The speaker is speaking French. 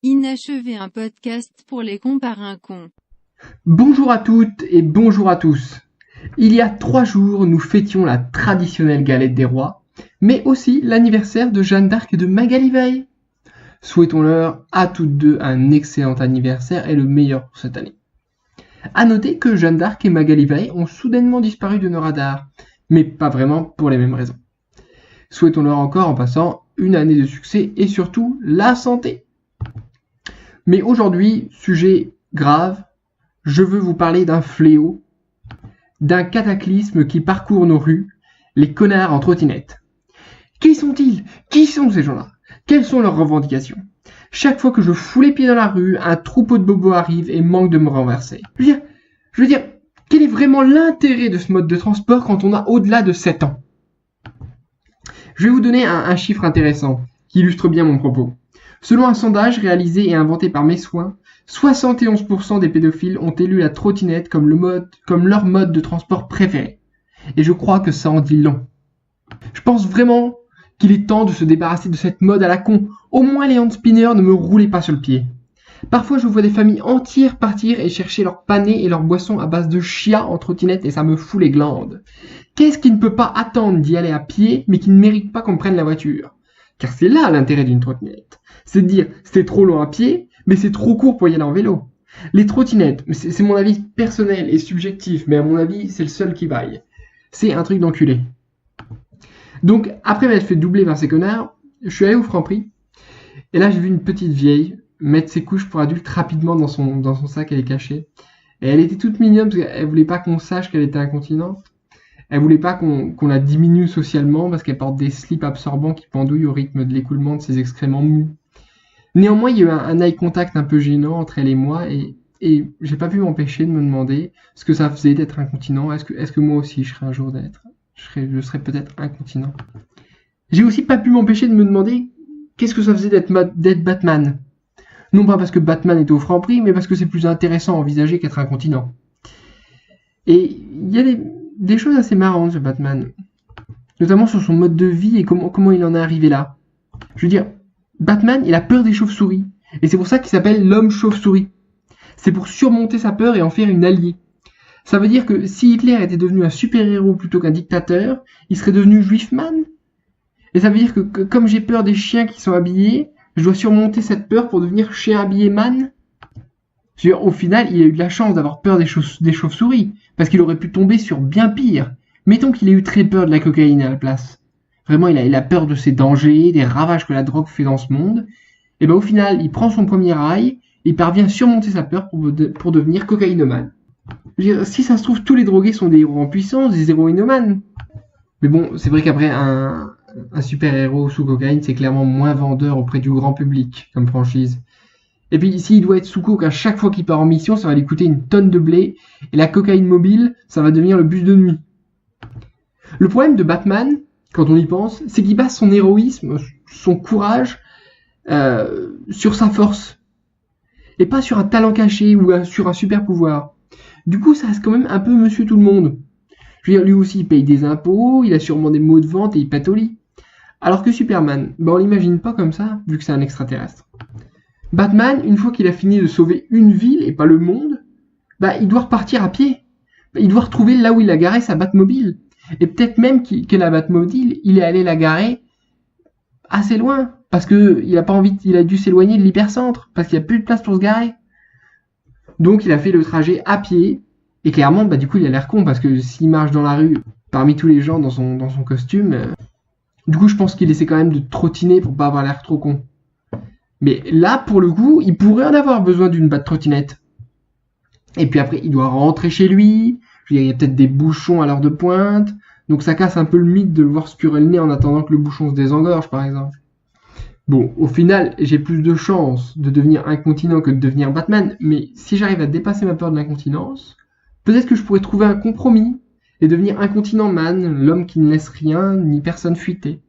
Inachevé, un podcast pour les cons par un con. Bonjour à toutes et bonjour à tous. Il y a 3 jours, nous fêtions la traditionnelle galette des rois, mais aussi l'anniversaire de Jeanne d'Arc et de Magali Veil. Souhaitons-leur à toutes deux un excellent anniversaire et le meilleur pour cette année. A noter que Jeanne d'Arc et Magali Veil ont soudainement disparu de nos radars, mais pas vraiment pour les mêmes raisons. Souhaitons-leur encore en passant une année de succès et surtout la santé. Mais aujourd'hui, sujet grave, je veux vous parler d'un fléau, d'un cataclysme qui parcourt nos rues, les connards en trottinette. Qui sont-ils? Qui sont ces gens-là? Quelles sont leurs revendications? Chaque fois que je fous les pieds dans la rue, un troupeau de bobos arrive et manque de me renverser. Je veux dire, quel est vraiment l'intérêt de ce mode de transport quand on a au-delà de 7 ans? Je vais vous donner un chiffre intéressant qui illustre bien mon propos. Selon un sondage réalisé et inventé par Mes Soins, 71% des pédophiles ont élu la trottinette comme leur mode de transport préféré. Et je crois que ça en dit long. Je pense vraiment qu'il est temps de se débarrasser de cette mode à la con. Au moins les handspinners ne me roulaient pas sur le pied. Parfois je vois des familles entières partir et chercher leur pané et leur boisson à base de chia en trottinette et ça me fout les glandes. Qu'est-ce qui ne peut pas attendre d'y aller à pied mais qui ne mérite pas qu'on prenne la voiture? Car c'est là l'intérêt d'une trottinette. C'est de dire c'est trop long à pied, mais c'est trop court pour y aller en vélo. Les trottinettes, c'est mon avis personnel et subjectif, mais à mon avis c'est le seul qui vaille. C'est un truc d'enculé. Donc après m'être fait doubler par ces connards, je suis allé au Franprix, et là j'ai vu une petite vieille mettre ses couches pour adultes rapidement dans son sac, elle est cachée. Et elle était toute mignonne parce qu'elle voulait pas qu'on sache qu'elle était incontinente. Elle voulait pas qu'on la diminue socialement parce qu'elle porte des slips absorbants qui pendouillent au rythme de l'écoulement de ses excréments mous. Néanmoins, il y a eu un eye contact un peu gênant entre elle et moi et j'ai pas pu m'empêcher de me demander ce que ça faisait d'être incontinent. Est-ce que moi aussi je serais un jour je serais peut-être incontinent. J'ai aussi pas pu m'empêcher de me demander qu'est-ce que ça faisait d'être Batman. Non pas parce que Batman était au Franprix, mais parce que c'est plus intéressant à envisager qu'être incontinent. Et il y a des choses assez marrantes sur Batman, notamment sur son mode de vie et comment il en est arrivé là. Je veux dire, Batman, il a peur des chauves-souris, et c'est pour ça qu'il s'appelle l'homme chauve-souris. C'est pour surmonter sa peur et en faire une alliée. Ça veut dire que si Hitler était devenu un super-héros plutôt qu'un dictateur, il serait devenu juifman. Et ça veut dire que comme j'ai peur des chiens qui sont habillés, je dois surmonter cette peur pour devenir chien habillé man. Je veux dire, au final, il a eu de la chance d'avoir peur des chauves-souris, parce qu'il aurait pu tomber sur bien pire. Mettons qu'il ait eu très peur de la cocaïne à la place. Vraiment, il a peur de ses dangers, des ravages que la drogue fait dans ce monde. Et ben au final, il prend son premier rail, et il parvient à surmonter sa peur pour devenir cocaïnomane. Je veux dire, si ça se trouve, tous les drogués sont des héros en puissance, des héroïnomanes. Mais bon, c'est vrai qu'après, un super-héros sous cocaïne, c'est clairement moins vendeur auprès du grand public, comme franchise. Et puis, s'il doit être sous coke à chaque fois qu'il part en mission, ça va lui coûter une tonne de blé, et la cocaïne mobile, ça va devenir le bus de nuit. Le problème de Batman, quand on y pense, c'est qu'il base son héroïsme, son courage, sur sa force. Et pas sur un talent caché ou sur un super pouvoir. Du coup, ça reste quand même un peu monsieur tout le monde. Je veux dire, lui aussi, il paye des impôts, il a sûrement des maux de vente et il pète au lit. Alors que Superman, on l'imagine pas comme ça, vu que c'est un extraterrestre. Batman, une fois qu'il a fini de sauver une ville et pas le monde, il doit repartir à pied. Il doit retrouver là où il a garé sa Batmobile. Et peut-être même que la Batmobile, il est allé la garer assez loin. Parce que il a dû s'éloigner de l'hypercentre. Parce qu'il n'y a plus de place pour se garer. Donc il a fait le trajet à pied. Et clairement, du coup, il a l'air con. Parce que s'il marche dans la rue, parmi tous les gens dans son costume, du coup, je pense qu'il essaie quand même de trottiner pour pas avoir l'air trop con. Mais là, pour le coup, il pourrait en avoir besoin d'une trottinette. Et puis après, il doit rentrer chez lui. Je veux dire, il y a peut-être des bouchons à l'heure de pointe. Donc ça casse un peu le mythe de le voir se curer le nez en attendant que le bouchon se désengorge, par exemple. Bon, au final, j'ai plus de chances de devenir incontinent que de devenir Batman. Mais si j'arrive à dépasser ma peur de l'incontinence, peut-être que je pourrais trouver un compromis et devenir incontinent man, l'homme qui ne laisse rien ni personne fuiter.